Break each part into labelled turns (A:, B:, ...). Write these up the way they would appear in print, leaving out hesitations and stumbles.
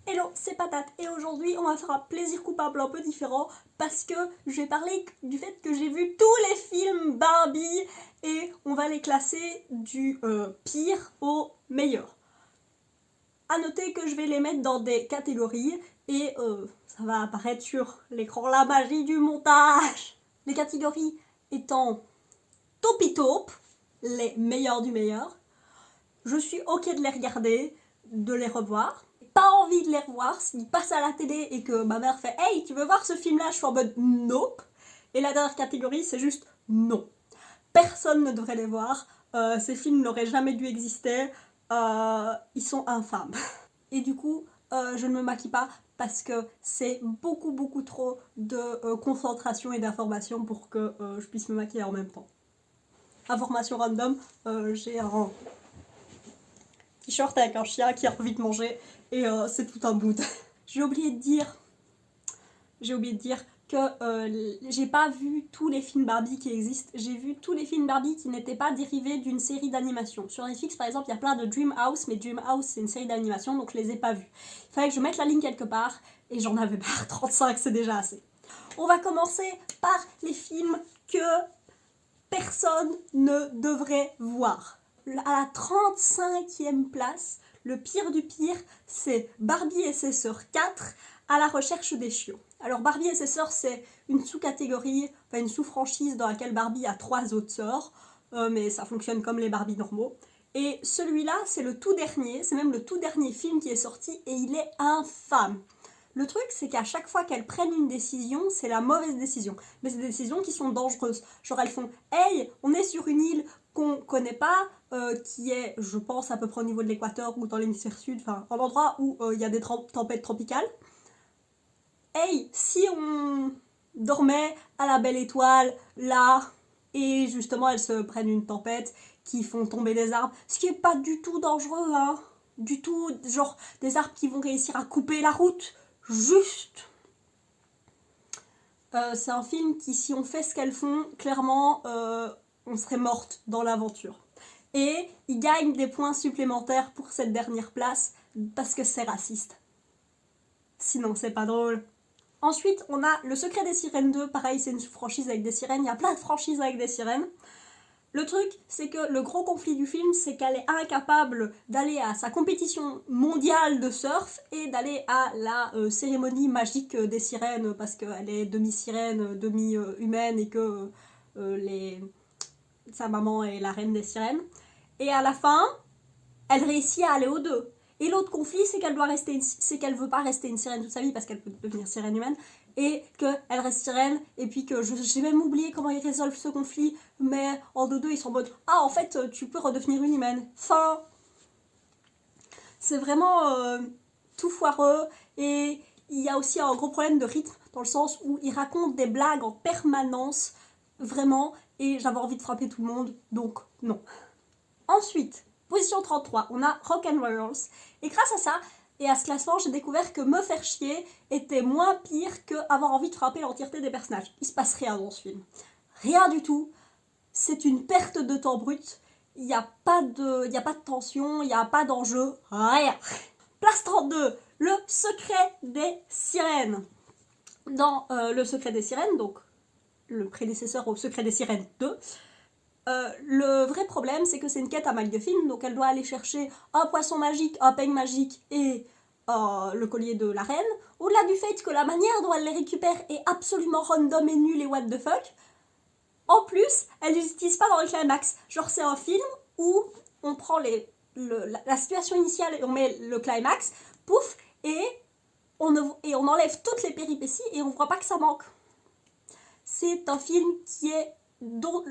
A: Hello, c'est Patate et aujourd'hui on va faire un plaisir coupable un peu différent parce que je vais parler du fait que j'ai vu tous les films Barbie et on va les classer du pire au meilleur. A noter que je vais les mettre dans des catégories et ça va apparaître sur l'écran, la magie du montage. Les catégories étant taupe, les meilleurs du meilleur. Je suis ok de les regarder, de les revoir. Pas envie de les revoir s'ils passent à la télé et que ma mère fait « Hey, tu veux voir ce film-là ?» Je suis en mode « Nope ». Et la dernière catégorie, c'est juste « Non ». Personne ne devrait les voir. Ces films n'auraient jamais dû exister. Ils sont infâmes. Et du coup, je ne me maquille pas parce que c'est beaucoup trop de concentration et d'information pour que je puisse me maquiller en même temps. Information random, j'ai un t-shirt avec un chien qui a envie de manger et c'est tout un mood. J'ai oublié de dire que j'ai pas vu tous les films Barbie qui existent. J'ai vu tous les films Barbie qui n'étaient pas dérivés d'une série d'animation. Sur Netflix par exemple, il y a plein de Dreamhouse, mais Dreamhouse c'est une série d'animation donc je les ai pas vus. Il fallait que je mette la ligne quelque part et j'en avais marre, 35 c'est déjà assez. On va commencer par les films que personne ne devrait voir. À la 35e place, le pire du pire, c'est Barbie et ses sœurs 4 à la recherche des chiots. Alors Barbie et ses sœurs, c'est une sous-catégorie, enfin une sous-franchise dans laquelle Barbie a 3 autres sœurs, mais ça fonctionne comme les Barbie normaux. Et celui-là, c'est le tout dernier, c'est même le tout dernier film qui est sorti et il est infâme. Le truc, c'est qu'à chaque fois qu'elles prennent une décision, c'est la mauvaise décision. Mais c'est des décisions qui sont dangereuses. Genre elles font « Hey, on est sur une île qu'on connaît pas, qui est, je pense, à peu près au niveau de l'équateur ou dans l'hémisphère sud, enfin, un endroit où il y a des tempêtes tropicales. Hey, si on dormait à la belle étoile, là, et justement elles se prennent une tempête qui font tomber des arbres, ce qui est pas du tout dangereux, hein. Du tout, genre des arbres qui vont réussir à couper la route. Juste. C'est un film qui, si on fait ce qu'elles font, clairement, on serait morte dans l'aventure. Et il gagne des points supplémentaires pour cette dernière place parce que c'est raciste. Sinon, c'est pas drôle. Ensuite, on a Le Secret des Sirènes 2. Pareil, c'est une franchise avec des sirènes. Il y a plein de franchises avec des sirènes. Le truc, c'est que le gros conflit du film, c'est qu'elle est incapable d'aller à sa compétition mondiale de surf et d'aller à la cérémonie magique des sirènes parce qu'elle est demi-sirène, demi-humaine et que sa maman est la reine des sirènes. Et à la fin, elle réussit à aller aux deux. Et l'autre conflit, c'est qu'elle veut pas rester une sirène toute sa vie parce qu'elle peut devenir sirène humaine et qu'elle reste sirène et puis que j'ai même oublié comment ils résolvent ce conflit, mais en deux ils sont en mode « Ah, en fait, tu peux redevenir une humaine. » Fin. C'est vraiment tout foireux et il y a aussi un gros problème de rythme dans le sens où ils racontent des blagues en permanence, vraiment, et j'avais envie de frapper tout le monde, donc non. Ensuite, position 33, on a Rock'n'Rollers. Et grâce à ça et à ce classement, j'ai découvert que me faire chier était moins pire qu'avoir envie de frapper l'entièreté des personnages. Il se passe rien dans ce film. Rien du tout. C'est une perte de temps brut. Il n'y a pas de tension, il n'y a pas d'enjeu. Rien. Place 32, Le Secret des Sirènes. Dans Le Secret des Sirènes, donc le prédécesseur au Secret des Sirènes 2, le vrai problème, c'est que c'est une quête à MacGuffin, donc elle doit aller chercher un poisson magique, un peigne magique et le collier de la reine. Au-delà du fait que la manière dont elle les récupère est absolument random et nulle et what the fuck, en plus, elle les utilise pas dans le climax. Genre, c'est un film où on prend la situation initiale et on met le climax, pouf, et on enlève toutes les péripéties et on voit pas que ça manque. C'est un film qui est dont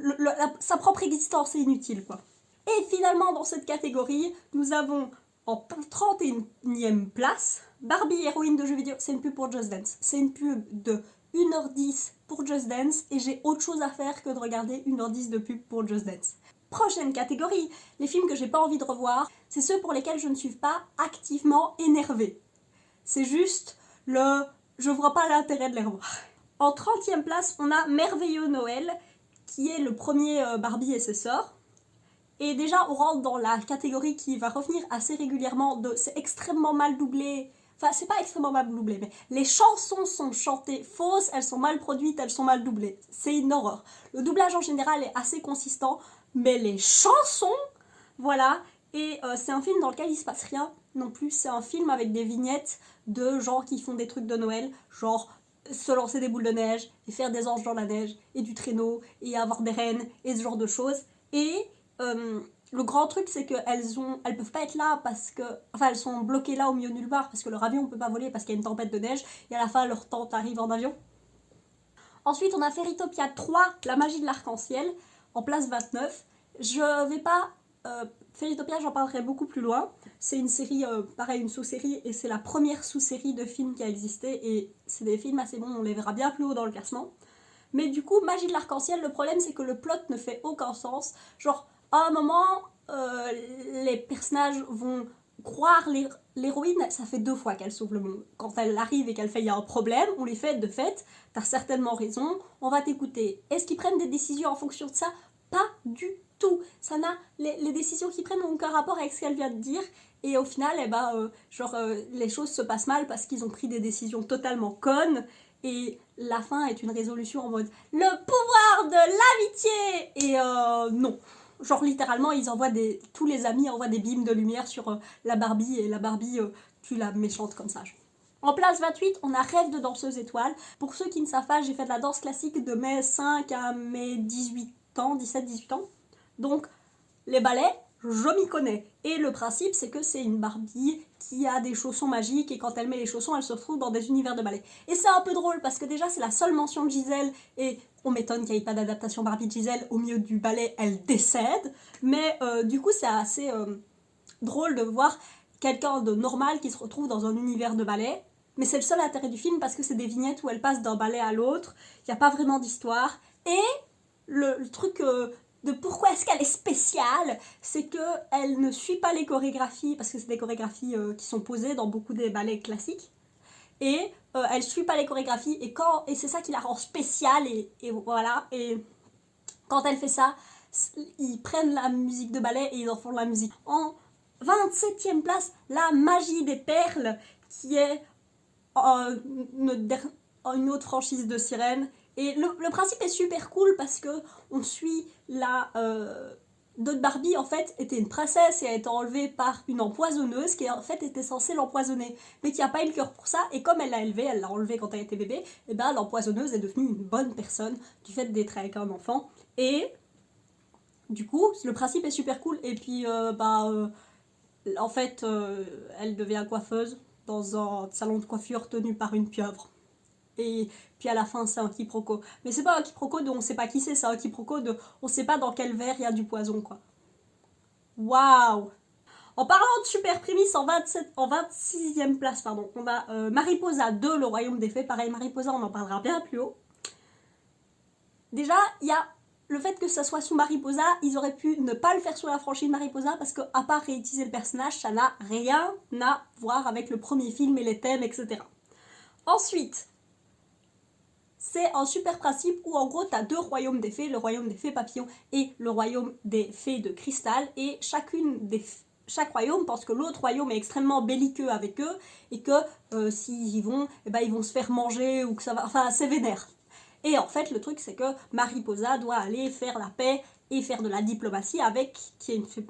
A: sa propre existence est inutile, quoi. Et finalement, dans cette catégorie, nous avons en 31e place Barbie, héroïne de jeux vidéo. C'est une pub pour Just Dance. C'est une pub de 1h10 pour Just Dance et j'ai autre chose à faire que de regarder 1h10 de pub pour Just Dance. Prochaine catégorie, les films que j'ai pas envie de revoir, c'est ceux pour lesquels je ne suis pas activement énervée. C'est juste je vois pas l'intérêt de les revoir. En 30e place, on a Merveilleux Noël, qui est le premier Barbie et ses sœurs. Et déjà, on rentre dans la catégorie qui va revenir assez régulièrement de c'est extrêmement mal doublé, Enfin, c'est pas extrêmement mal doublé, mais les chansons sont chantées fausses, elles sont mal produites, elles sont mal doublées. C'est une horreur. Le doublage en général est assez consistant, mais les chansons, voilà. Et c'est un film dans lequel il se passe rien non plus. C'est un film avec des vignettes de gens qui font des trucs de Noël, genre se lancer des boules de neige, et faire des anges dans la neige, et du traîneau, et avoir des rennes, et ce genre de choses. Et le grand truc, c'est qu'elles peuvent pas être là parce que... Enfin, elles sont bloquées là au milieu de nulle part parce que leur avion ne peut pas voler parce qu'il y a une tempête de neige, et à la fin, leur tante arrive en avion. Ensuite, on a Fairytopia 3, La magie de l'arc-en-ciel, en place 29. Je vais pas... Fairytopia, j'en parlerai beaucoup plus loin. C'est une série, pareil, une sous-série, et c'est la première sous-série de films qui a existé, et c'est des films assez bons, on les verra bien plus haut dans le classement. Mais du coup, Magie de l'arc-en-ciel, le problème c'est que le plot ne fait aucun sens. Genre, à un moment, les personnages vont croire l'héroïne, ça fait 2 fois qu'elle sauve le monde. Quand elle arrive et qu'elle fait il y a un problème, on lui fait de fait, t'as certainement raison, on va t'écouter. Est-ce qu'ils prennent des décisions en fonction de ça? Pas du tout. Ça n'a les décisions qu'ils prennent n'ont aucun rapport avec ce qu'elle vient de dire. Et au final, les choses se passent mal parce qu'ils ont pris des décisions totalement connes. Et la fin est une résolution en mode le pouvoir de l'amitié. Et non. Genre littéralement, tous les amis envoient des beams de lumière sur la Barbie, et la Barbie tue la méchante comme ça. En place 28, on a Rêve de danseuse étoile. Pour ceux qui ne savent pas, j'ai fait de la danse classique de mes 5 à mes 18 ans, 17-18 ans. Donc, les ballets, je m'y connais. Et le principe, c'est que c'est une Barbie qui a des chaussons magiques, et quand elle met les chaussons, elle se retrouve dans des univers de ballet. Et c'est un peu drôle, parce que déjà, c'est la seule mention de Gisèle, et on m'étonne qu'il n'y ait pas d'adaptation Barbie de Gisèle. Au milieu du ballet, elle décède. Mais du coup, c'est assez drôle de voir quelqu'un de normal qui se retrouve dans un univers de ballet. Mais c'est le seul intérêt du film, parce que c'est des vignettes où elle passe d'un ballet à l'autre. Il n'y a pas vraiment d'histoire. Et le truc... de pourquoi est-ce qu'elle est spéciale, c'est qu'elle ne suit pas les chorégraphies, parce que c'est des chorégraphies qui sont posées dans beaucoup des ballets classiques, et elle ne suit pas les chorégraphies, et c'est ça qui la rend spéciale, et voilà, et quand elle fait ça, ils prennent la musique de ballet et ils en font de la musique. En 27e place, La magie des perles, qui est une autre franchise de sirène. Et le principe est super cool parce que on suit d'autres Barbie en fait était une princesse et a été enlevée par une empoisonneuse qui en fait était censée l'empoisonner, mais qui a pas eu le cœur pour ça, et comme elle l'a élevée, elle l'a enlevée quand elle était bébé, et ben l'empoisonneuse est devenue une bonne personne du fait d'être avec un enfant. Et du coup le principe est super cool. Et puis en fait elle devient coiffeuse dans un salon de coiffure tenu par une pieuvre. Et puis à la fin, c'est un quiproquo. Mais c'est pas un quiproquo de on sait pas qui c'est un quiproquo de on sait pas dans quel verre il y a du poison, quoi. Waouh! En parlant de super prémisse, en 26e place, pardon, on a Mariposa 2, Le Royaume des Fées. Pareil, Mariposa, on en parlera bien plus haut. Déjà, il y a le fait que ça soit sous Mariposa, ils auraient pu ne pas le faire sous la franchise Mariposa, parce que à part réutiliser le personnage, ça n'a rien à voir avec le premier film et les thèmes, etc. Ensuite, c'est un super principe où en gros t'as 2 royaumes des fées, le royaume des fées papillons et le royaume des fées de cristal, et chaque royaume pense que l'autre royaume est extrêmement belliqueux avec eux, et que s'ils y vont, ils vont se faire manger, ou que ça va... Enfin, c'est vénère. Et en fait, le truc, c'est que Mariposa doit aller faire la paix et faire de la diplomatie avec...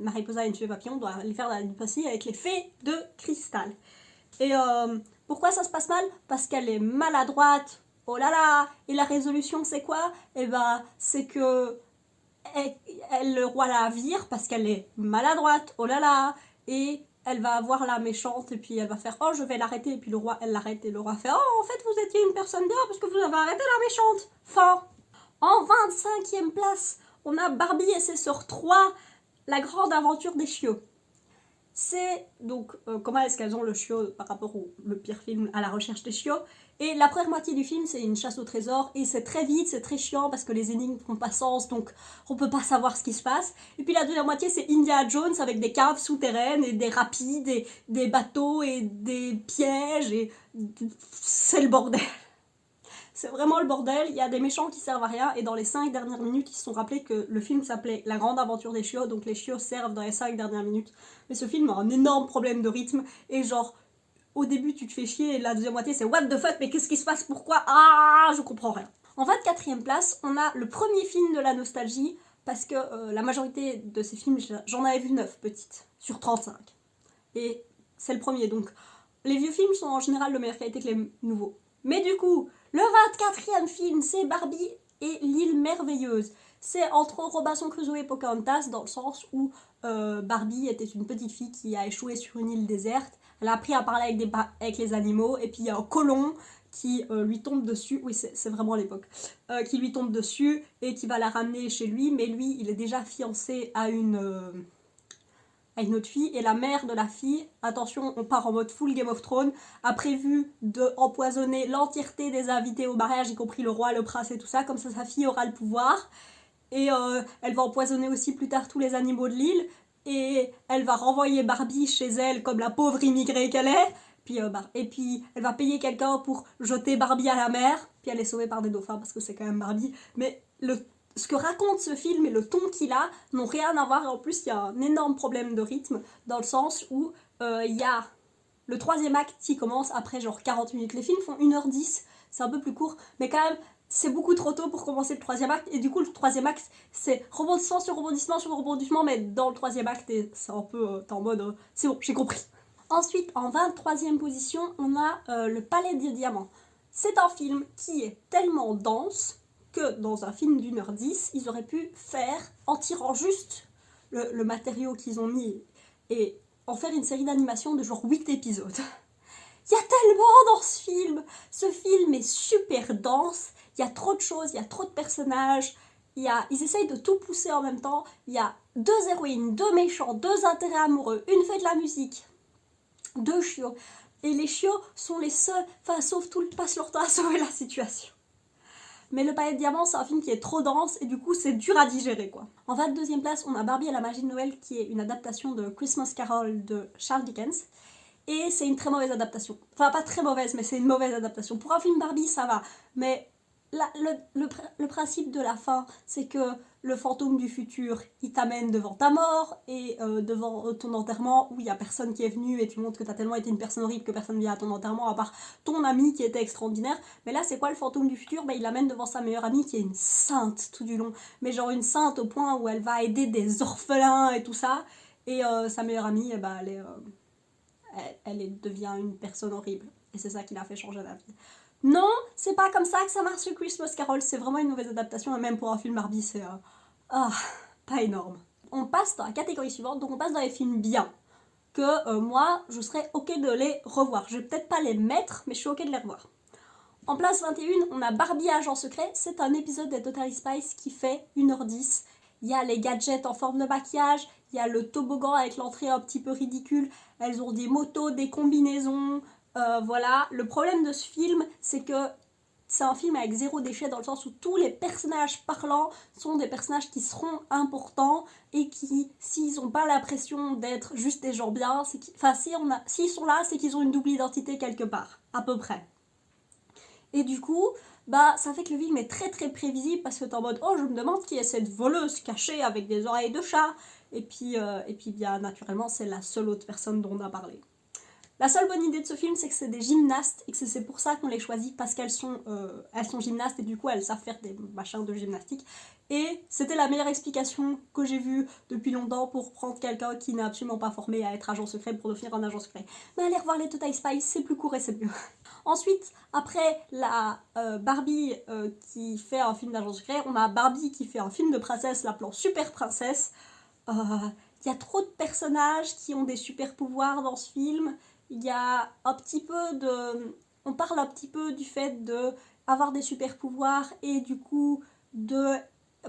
A: Mariposa et une fée papillon doit aller faire de la diplomatie avec les fées de cristal. Et pourquoi ça se passe mal? Parce qu'elle est maladroite. Oh là là! Et la résolution, c'est quoi? C'est que le roi la vire parce qu'elle est maladroite. Oh là là! Et elle va voir la méchante, et puis elle va faire « Oh, je vais l'arrêter », et puis le roi, elle l'arrête, et le roi fait « Oh, en fait, vous étiez une personne bien parce que vous avez arrêté la méchante !» Fin. En 25e place, on a Barbie et ses sœurs 3, La grande aventure des chiots. C'est donc comment est-ce qu'elles ont le chiot par rapport au pire film À la recherche des chiots. Et la première moitié du film, c'est une chasse au trésor, et c'est très vite, c'est très chiant parce que les énigmes font pas sens, donc on peut pas savoir ce qui se passe. Et puis la deuxième moitié, c'est Indiana Jones avec des caves souterraines et des rapides et des bateaux et des pièges, et c'est le bordel. C'est vraiment le bordel, il y a des méchants qui servent à rien, et dans les 5 dernières minutes, ils se sont rappelés que le film s'appelait La grande aventure des chiots, donc les chiots servent dans les 5 dernières minutes. Mais ce film a un énorme problème de rythme, et genre, au début tu te fais chier et la deuxième moitié c'est what the fuck, mais qu'est-ce qui se passe, pourquoi, ah je comprends rien. En 24e place, on a le premier film de la nostalgie, parce que la majorité de ces films, j'en avais vu 9 petites, sur 35. Et c'est le premier, donc les vieux films sont en général de meilleure qualité que les nouveaux. Mais du coup, le 24e film, c'est Barbie et l'île merveilleuse. C'est entre Robinson Crusoe et Pocahontas, dans le sens où Barbie était une petite fille qui a échoué sur une île déserte. Elle a appris à parler avec les animaux, et puis il y a un colon qui lui tombe dessus, oui c'est vraiment à l'époque, qui lui tombe dessus et qui va la ramener chez lui, mais lui il est déjà fiancé à une autre fille, et la mère de la fille, attention on part en mode full Game of Thrones, a prévu d'empoisonner l'entièreté des invités au mariage, y compris le roi, le prince et tout ça, comme ça sa fille aura le pouvoir, et elle va empoisonner aussi plus tard tous les animaux de l'île, et elle va renvoyer Barbie chez elle comme la pauvre immigrée qu'elle est. Et puis elle va payer quelqu'un pour jeter Barbie à la mer, puis elle est sauvée par des dauphins parce que c'est quand même Barbie. Mais ce que raconte ce film et le ton qu'il a n'ont rien à voir, et en plus il y a un énorme problème de rythme, dans le sens où il y a le troisième acte qui commence après genre 40 minutes. Les films font 1h10, c'est un peu plus court, mais quand même c'est beaucoup trop tôt pour commencer le troisième acte, et du coup le troisième acte c'est rebondissement sur rebondissement sur rebondissement, mais dans le troisième acte c'est un peu t'es en mode c'est bon, j'ai compris. Ensuite, en 23e position, on a Le Palais des Diamants. C'est un film qui est tellement dense que dans un film d'1h10, ils auraient pu faire, en tirant juste le matériau qu'ils ont mis, et en faire une série d'animation de genre 8 épisodes. Il y a tellement dans ce film. Ce film est super dense, il y a trop de choses, il y a trop de personnages, ils essayent de tout pousser en même temps. Il y a 2 héroïnes, 2 méchants, 2 intérêts amoureux, une fait de la musique, 2 chiots. Et les chiots sont les seuls, sauvent tout, passent leur temps à sauver la situation. Mais Le Palais de Diamants, c'est un film qui est trop dense, et du coup c'est dur à digérer quoi. En 22e place, on a Barbie et la magie de Noël, qui est une adaptation de Christmas Carol de Charles Dickens. Et c'est une très mauvaise adaptation. Enfin, pas très mauvaise, mais c'est une mauvaise adaptation. Pour un film Barbie, ça va. Mais le principe de la fin, c'est que le fantôme du futur, il t'amène devant ta mort et devant ton enterrement, où il n'y a personne qui est venu, et tu montres que tu as tellement été une personne horrible que personne ne vient à ton enterrement, à part ton ami qui était extraordinaire. Mais là, c'est quoi le fantôme du futur ? Il l'amène devant sa meilleure amie, qui est une sainte tout du long. Mais genre une sainte au point où elle va aider des orphelins et tout ça. Et sa meilleure amie, elle devient une personne horrible. Et c'est ça qui l'a fait changer d'avis. Non, c'est pas comme ça que ça marche sur Christmas Carol. C'est vraiment une mauvaise adaptation. Et même pour un film Barbie, c'est pas énorme. On passe dans la catégorie suivante. Donc on passe dans les films bien. Que moi, je serais ok de les revoir. Je vais peut-être pas les mettre, mais je suis ok de les revoir. En place 21, on a Barbie Agent Secret. C'est un épisode des Totally Spies qui fait 1h10. Il y a les gadgets en forme de maquillage. Il y a le toboggan avec l'entrée un petit peu ridicule. Elles ont des motos, des combinaisons. Voilà. Le problème de ce film, c'est que c'est un film avec 0 déchet, dans le sens où tous les personnages parlants sont des personnages qui seront importants et qui, s'ils n'ont pas l'impression d'être juste des gens bien, s'ils sont là, c'est qu'ils ont une double identité quelque part, à peu près. Et du coup, ça fait que le film est très très prévisible, parce que t'es en mode oh, je me demande qui est cette voleuse cachée avec des oreilles de chat. Et puis bien naturellement, c'est la seule autre personne dont on a parlé. La seule bonne idée de ce film, c'est que c'est des gymnastes, et que c'est pour ça qu'on les choisit, parce qu'elles sont gymnastes, et du coup elles savent faire des machins de gymnastique. Et c'était la meilleure explication que j'ai vue depuis longtemps pour prendre quelqu'un qui n'est absolument pas formé à être agent secret pour devenir un agent secret. Mais allez revoir les Totally Spies, c'est plus court et c'est mieux. Ensuite, après la Barbie qui fait un film d'agent secret, on a Barbie qui fait un film de princesse, l'appelant Super Princesse. Y a trop de personnages qui ont des super pouvoirs dans ce film. Il y a un petit peu de... On parle un petit peu du fait d'avoir des super pouvoirs et du coup de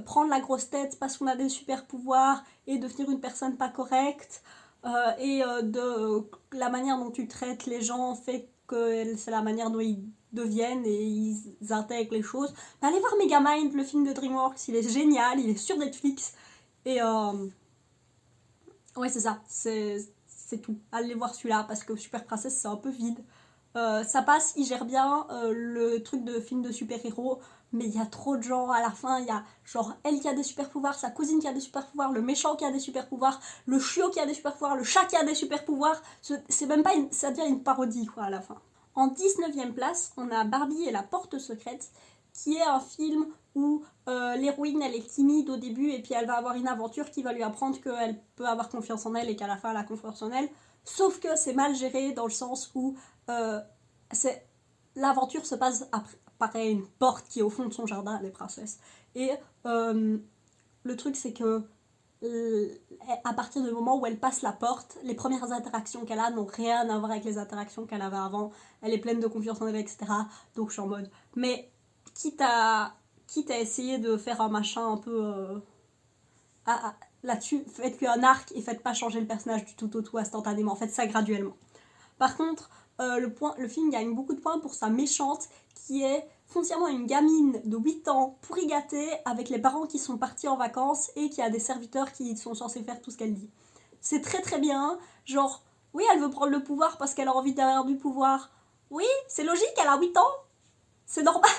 A: prendre la grosse tête parce qu'on a des super pouvoirs et devenir une personne pas correcte. De la manière dont tu traites les gens fait que c'est la manière dont ils deviennent et ils intègrent les choses. Mais allez voir Megamind, le film de DreamWorks, il est génial, il est sur Netflix. Et ouais, c'est ça, c'est tout. Allez voir celui-là, parce que Super Princesse, c'est un peu vide. Ça passe, il gère bien le truc de film de super-héros, mais il y a trop de gens à la fin. Il y a genre elle qui a des super-pouvoirs, sa cousine qui a des super-pouvoirs, le méchant qui a des super-pouvoirs, le chiot qui a des super-pouvoirs, le chat qui a des super-pouvoirs. C'est même pas ça devient une parodie quoi à la fin. En 19e place, on a Barbie et la porte secrète, qui est un film où l'héroïne elle est timide au début et puis elle va avoir une aventure qui va lui apprendre qu'elle peut avoir confiance en elle et qu'à la fin elle a confiance en elle. Sauf que c'est mal géré dans le sens où l'aventure se passe après une porte qui est au fond de son jardin, les princesses. Et le truc c'est que à partir du moment où elle passe la porte, les premières interactions qu'elle a n'ont rien à voir avec les interactions qu'elle avait avant. Elle est pleine de confiance en elle, etc. Donc je suis en mode... Mais quitte à essayer de faire un machin un peu... là-dessus, faites-lui un arc et faites pas changer le personnage du tout au tout instantanément. Faites ça graduellement. Par contre, le film gagne beaucoup de points pour sa méchante, qui est foncièrement une gamine de 8 ans pourri gâtée, avec les parents qui sont partis en vacances et qui a des serviteurs qui sont censés faire tout ce qu'elle dit. C'est très très bien, genre, oui, elle veut prendre le pouvoir parce qu'elle a envie d'avoir du pouvoir. Oui, c'est logique, elle a 8 ans, c'est normal.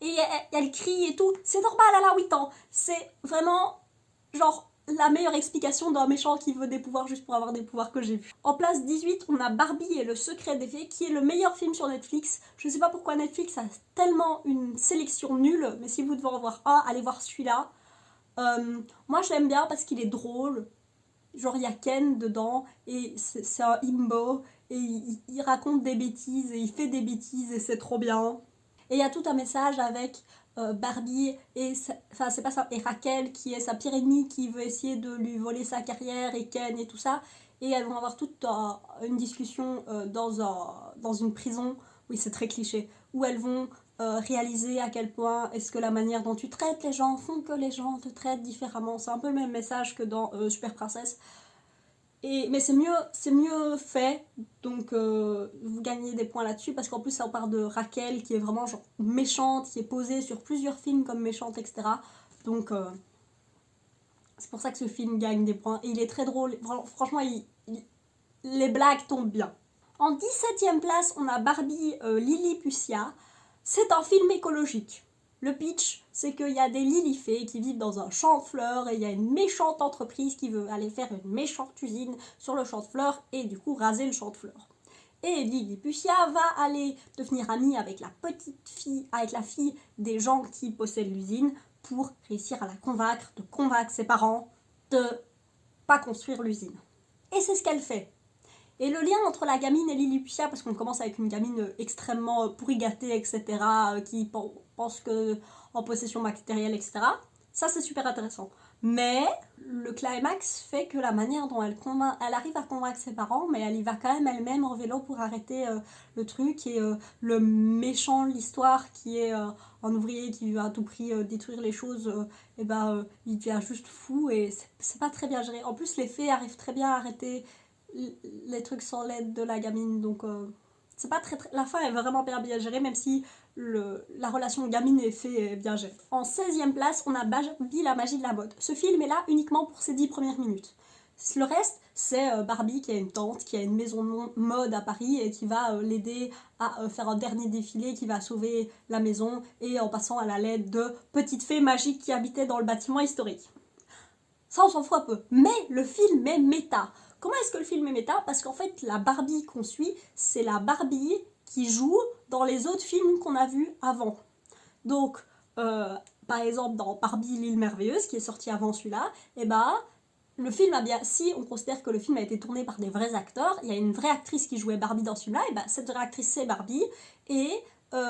A: Et elle crie et tout, c'est normal, elle a 8 ans. C'est vraiment, genre, la meilleure explication d'un méchant qui veut des pouvoirs juste pour avoir des pouvoirs que j'ai vu. En place 18, on a Barbie et le secret des fées, qui est le meilleur film sur Netflix. Je sais pas pourquoi Netflix a tellement une sélection nulle, mais si vous devez en voir un, allez voir celui-là. Moi je l'aime bien parce qu'il est drôle. Genre il y a Ken dedans, et c'est un himbo, et il raconte des bêtises, et il fait des bêtises, et c'est trop bien. Et il y a tout un message avec Barbie et c'est pas ça, et Raquel qui est sa pire ennemie qui veut essayer de lui voler sa carrière, et Ken et tout ça, et elles vont avoir toute une discussion dans une prison. Oui, c'est très cliché, où elles vont réaliser à quel point est-ce que la manière dont tu traites les gens font que les gens te traitent différemment. C'est un peu le même message que dans Super Princess. Mais c'est mieux fait, donc vous gagnez des points là-dessus, parce qu'en plus ça part de Raquel qui est vraiment genre méchante, qui est posée sur plusieurs films comme méchante, etc. Donc c'est pour ça que ce film gagne des points, et il est très drôle, franchement les blagues tombent bien. En 17e place, on a Barbie Lilliputian. C'est un film écologique. Le pitch, c'est qu'il y a des lilifées qui vivent dans un champ de fleurs, et il y a une méchante entreprise qui veut aller faire une méchante usine sur le champ de fleurs et du coup raser le champ de fleurs. Et Lilliputian va aller devenir amie avec la petite fille, avec la fille des gens qui possèdent l'usine, pour réussir à la convaincre ses parents de pas construire l'usine. Et c'est ce qu'elle fait. Et le lien entre la gamine et Lilliputian, parce qu'on commence avec une gamine extrêmement pourri gâtée, etc., qui pense que en possession matérielle, etc., ça c'est super intéressant. Mais le climax fait que la manière dont elle arrive à convaincre ses parents, mais elle y va quand même elle-même en vélo pour arrêter le truc, et le méchant de l'histoire, qui est un ouvrier qui veut à tout prix détruire les choses, il devient juste fou, et c'est pas très bien géré. En plus, les fées arrivent très bien à arrêter les trucs sans l'aide de la gamine, donc c'est pas très, la fin est vraiment bien gérée, même si la relation gamine et fée est bien gérée. En 16e place, on a Barbie, la magie de la mode. Ce film est là uniquement pour ses 10 premières minutes. Le reste, c'est Barbie qui a une tante, qui a une maison de mode à Paris, et qui va l'aider à faire un dernier défilé, qui va sauver la maison, et en passant à la l'aide de petites fées magiques qui habitaient dans le bâtiment historique. Ça, on s'en fout un peu. Mais le film est méta. Comment est-ce que le film est méta ? Parce qu'en fait, la Barbie qu'on suit, c'est la Barbie qui joue dans les autres films qu'on a vus avant. Donc, par exemple, dans Barbie l'île merveilleuse, qui est sorti avant celui-là, le film a bien... Si on considère que le film a été tourné par des vrais acteurs, il y a une vraie actrice qui jouait Barbie dans celui-là, cette vraie actrice, c'est Barbie, et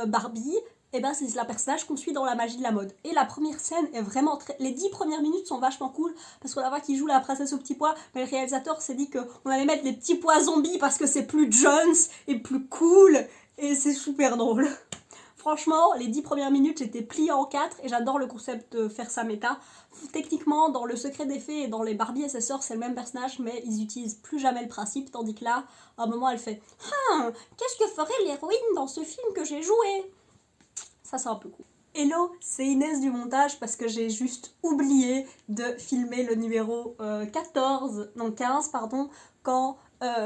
A: Barbie... c'est la personnage qu'on suit dans la magie de la mode. Et la première scène est vraiment très... Les 10 premières minutes sont vachement cool, parce qu'on la voit qui joue la princesse aux petits pois, mais le réalisateur s'est dit qu'on allait mettre des petits pois zombies parce que c'est plus Jones et plus cool, et c'est super drôle. Franchement, les 10 premières minutes, j'étais pliée en 4, et j'adore le concept de faire ça méta. Techniquement, dans Le Secret des Fées et dans les Barbie et ses sœurs, c'est le même personnage, mais ils utilisent plus jamais le principe, tandis que là, à un moment, elle fait « qu'est-ce que ferait l'héroïne dans ce film que j'ai joué ?» Ça, c'est un peu cool. Hello, c'est Inès du montage, parce que j'ai juste oublié de filmer le numéro 15, quand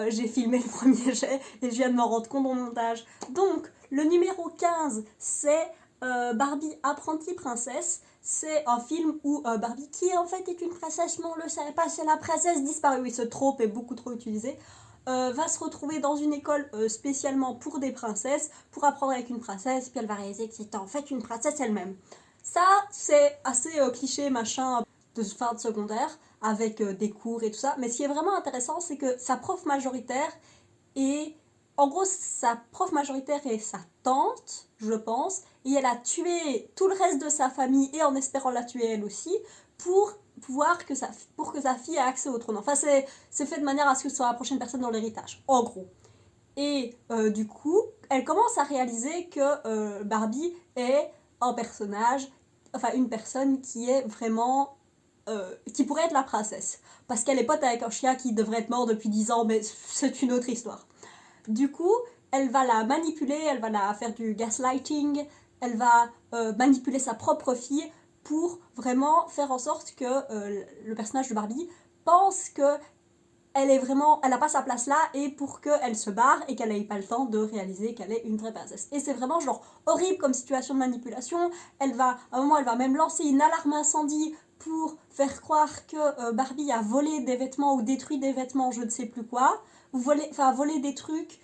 A: j'ai filmé le premier jet et je viens de m'en rendre compte au montage. Donc, le numéro 15, c'est Barbie apprentie princesse. C'est un film où Barbie, qui en fait est une princesse, mais on le savait pas, c'est la princesse disparue, oui, ce trope est beaucoup trop utilisé, va se retrouver dans une école spécialement pour des princesses, pour apprendre avec une princesse, puis elle va réaliser que c'était en fait une princesse elle-même. Ça, c'est assez cliché, machin, de fin de secondaire, avec des cours et tout ça, mais ce qui est vraiment intéressant, c'est que sa prof majoritaire est... En gros, sa prof majoritaire est sa tante, je pense, et elle a tué tout le reste de sa famille, et en espérant la tuer elle aussi, pour pour que sa fille ait accès au trône. Enfin, c'est fait de manière à ce que ce soit la prochaine personne dans l'héritage, en gros. Et du coup, elle commence à réaliser que Barbie est un personnage, enfin une personne qui est vraiment... qui pourrait être la princesse. Parce qu'elle est pote avec un chien qui devrait être mort depuis 10 ans, mais c'est une autre histoire. Du coup, elle va la manipuler, elle va la faire du gaslighting, elle va manipuler sa propre fille pour vraiment faire en sorte que le personnage de Barbie pense que elle est vraiment, elle n'a pas sa place là, et pour qu'elle se barre et qu'elle n'ait pas le temps de réaliser qu'elle est une vraie princesse. Et c'est vraiment genre horrible comme situation de manipulation. À un moment, elle va même lancer une alarme incendie pour faire croire que Barbie a volé des vêtements ou détruit des vêtements, je ne sais plus quoi, ou volé des trucs,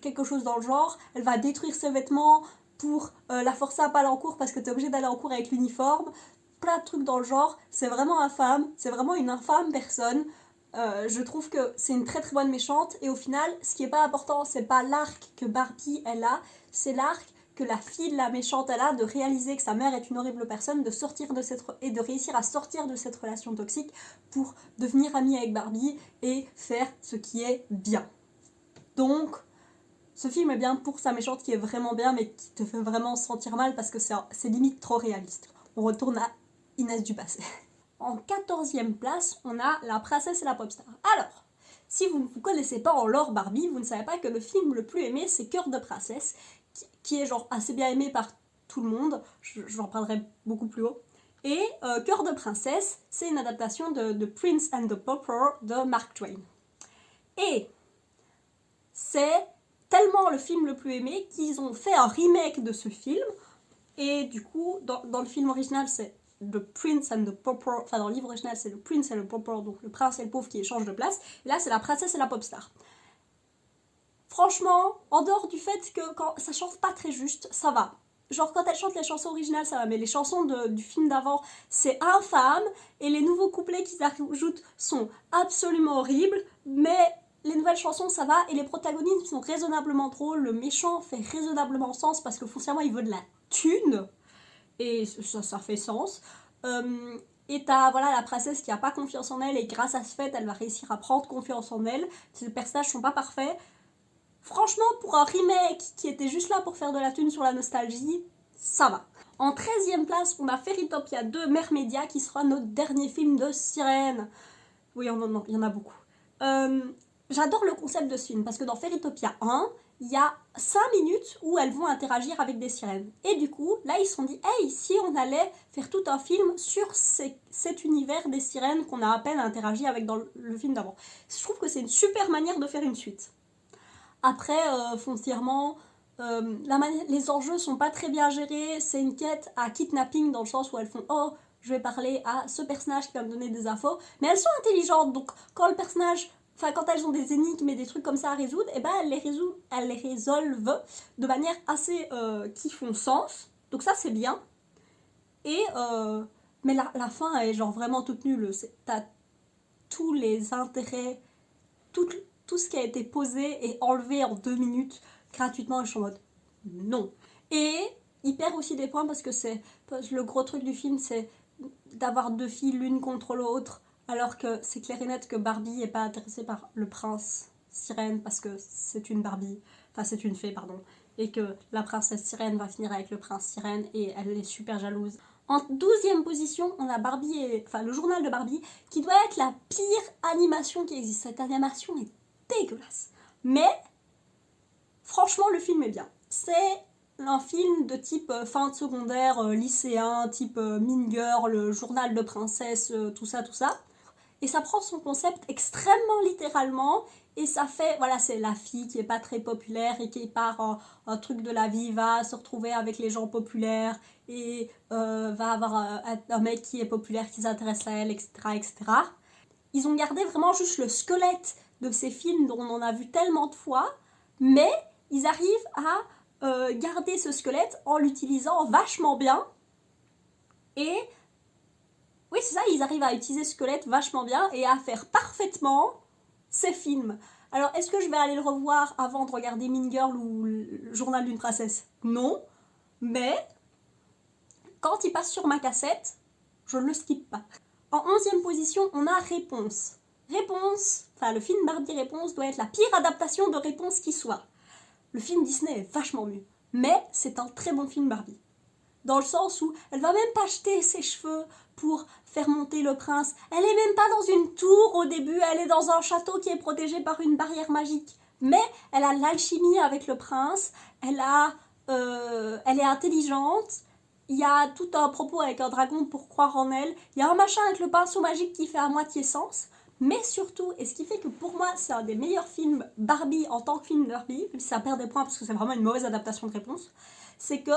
A: quelque chose dans le genre. Elle va détruire ses vêtements pour la forcer à pas aller en cours parce que t'es obligé d'aller en cours avec l'uniforme. Plein de trucs dans le genre. C'est vraiment infâme, c'est vraiment une infâme personne. Je trouve que c'est une très très bonne méchante, et au final, ce qui est pas important, c'est pas l'arc que Barbie elle a, c'est l'arc que la fille de la méchante elle a, de réaliser que sa mère est une horrible personne, de réussir à sortir de cette relation toxique pour devenir amie avec Barbie et faire ce qui est bien. Donc, ce film est bien pour sa méchante qui est vraiment bien, mais qui te fait vraiment sentir mal parce que c'est limite trop réaliste. On retourne à Inès du passé. En 14e place, on a La princesse et la popstar. Alors, si vous ne vous connaissez pas en lore Barbie, vous ne savez pas que le film le plus aimé, c'est Cœur de princesse, qui est genre assez bien aimé par tout le monde. J'en parlerai beaucoup plus haut. Et Cœur de princesse, c'est une adaptation de Prince and the Pauper de Mark Twain. Et c'est tellement le film le plus aimé qu'ils ont fait un remake de ce film. Et du coup, dans le film original, c'est The Prince and the Pauper, enfin dans le livre original c'est le Prince and the Pauper, donc le prince et le pauvre qui échangent de place, et là c'est la princesse et la popstar. Franchement, en dehors du fait que quand ça chante pas très juste, ça va. Genre quand elle chante les chansons originales ça va, mais les chansons du film d'avant c'est infâme, et les nouveaux couplets qu'ils ajoutent sont absolument horribles, mais les nouvelles chansons ça va, et les protagonistes sont raisonnablement drôles, le méchant fait raisonnablement sens parce que foncièrement il veut de la thune, et ça fait sens. Et t'as voilà, la princesse qui a pas confiance en elle, et grâce à ce fait, elle va réussir à prendre confiance en elle. Les personnages sont pas parfaits. Franchement, pour un remake qui était juste là pour faire de la thune sur la nostalgie, ça va. En 13e place, on a Fairytopia 2 Mermaidia, qui sera notre dernier film de sirène. Oui, il y en a beaucoup. J'adore le concept de ce film, parce que dans Fairytopia 1, il y a 5 minutes où elles vont interagir avec des sirènes. Et du coup, là, ils se sont dit, hey, si on allait faire tout un film sur cet univers des sirènes qu'on a à peine interagi avec dans le film d'avant. Je trouve que c'est une super manière de faire une suite. Après, foncièrement, les enjeux sont pas très bien gérés. C'est une quête à kidnapping dans le sens où elles font, oh, je vais parler à ce personnage qui va me donner des infos. Mais elles sont intelligentes, donc quand le personnage... Enfin, quand elles ont des énigmes et des trucs comme ça à résoudre, et ben elles les résolvent de manière assez qui font sens. Donc ça c'est bien. Et mais la fin est genre vraiment toute nulle. T'as tous les intérêts, tout ce qui a été posé et enlevé en 2 minutes gratuitement, et je suis en mode non. Et il perd aussi des points parce que le gros truc du film, c'est d'avoir 2 filles l'une contre l'autre. Alors que c'est clair et net que Barbie n'est pas intéressée par le prince sirène parce que c'est une Barbie, enfin c'est une fée pardon, et que la princesse sirène va finir avec le prince sirène et elle est super jalouse. En 12e position, on a le journal de Barbie, qui doit être la pire animation qui existe. Cette animation est dégueulasse. Mais franchement, le film est bien. C'est un film de type fin de secondaire, lycéen, type Mean Girl, le journal de princesse, tout ça. Et ça prend son concept extrêmement littéralement, Et ça fait, voilà, c'est la fille qui est pas très populaire et qui part en un truc de la vie, va se retrouver avec les gens populaires et va avoir un mec qui est populaire, qui s'intéresse à elle, etc., etc. Ils ont gardé vraiment juste le squelette de ces films dont on en a vu tellement de fois, mais ils arrivent à garder ce squelette en l'utilisant vachement bien. Et oui, c'est ça, ils arrivent à utiliser ce squelette vachement bien et à faire parfaitement ces films. Alors, est-ce que je vais aller le revoir avant de regarder Mean Girl ou le Journal d'une princesse? Non. Mais, quand il passe sur ma cassette, je ne le skippe pas. En 11e position, on a Réponse. Réponse, enfin le film Barbie Réponse doit être la pire adaptation de Réponse qui soit. Le film Disney est vachement mieux. Mais c'est un très bon film Barbie. Dans le sens où elle va même pas jeter ses cheveux pour faire monter le prince. Elle est même pas dans une tour au début, elle est dans un château qui est protégé par une barrière magique. Mais elle a l'alchimie avec le prince, elle est intelligente, il y a tout un propos avec un dragon pour croire en elle, il y a un machin avec le pinceau magique qui fait à moitié sens. Mais surtout, et ce qui fait que pour moi c'est un des meilleurs films Barbie en tant que film Barbie, même si ça perd des points parce que c'est vraiment une mauvaise adaptation de Réponse, c'est que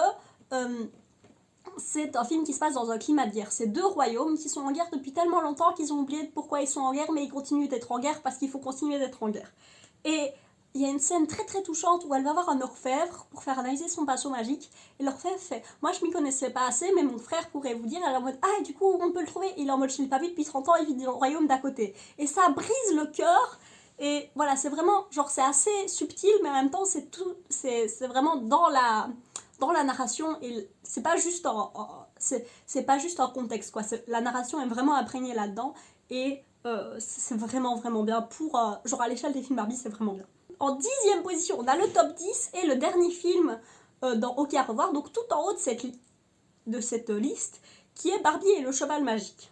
A: c'est un film qui se passe dans un climat de guerre. C'est deux royaumes qui sont en guerre depuis tellement longtemps qu'ils ont oublié pourquoi ils sont en guerre, mais ils continuent d'être en guerre parce qu'il faut continuer d'être en guerre. Et il y a une scène très très touchante où elle va voir un orfèvre pour faire analyser son pinceau magique. Et l'orfèvre fait « Moi je m'y connaissais pas assez, mais mon frère pourrait vous dire. » Elle est en mode « Ah, du coup on peut le trouver. » Il est en mode « Je l'ai pas vu depuis 30 ans, il vit dans le royaume d'à côté. » Et ça brise le cœur. Et voilà, c'est vraiment, genre c'est assez subtil, mais en même temps c'est vraiment dans la narration, et c'est pas juste c'est pas juste un contexte, quoi. La narration est vraiment imprégnée là-dedans, et c'est vraiment vraiment bien pour genre à l'échelle des films Barbie, c'est vraiment bien. En 10e position, on a le top 10 et le dernier film dans OK à revoir, donc tout en haut de cette liste, qui est Barbie et le cheval magique.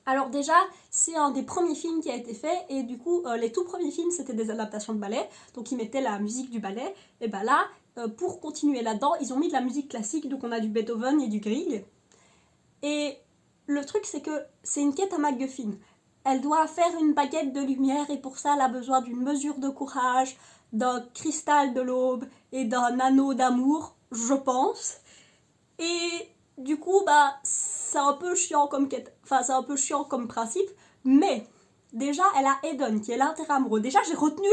A: Alors déjà, c'est un des premiers films qui a été fait, et du coup, les tout premiers films, c'était des adaptations de ballet, donc ils mettaient la musique du ballet, et ben là, pour continuer là-dedans, ils ont mis de la musique classique, donc on a du Beethoven et du Grieg. Et le truc, c'est que c'est une quête à MacGuffin. Elle doit faire une baguette de lumière, et pour ça, elle a besoin d'une mesure de courage, d'un cristal de l'aube et d'un anneau d'amour, je pense. Et du coup, bah, c'est un peu chiant comme quête, enfin, c'est un peu chiant comme principe, mais déjà, elle a Eden, qui est l'intérêt amoureux. Déjà, j'ai retenu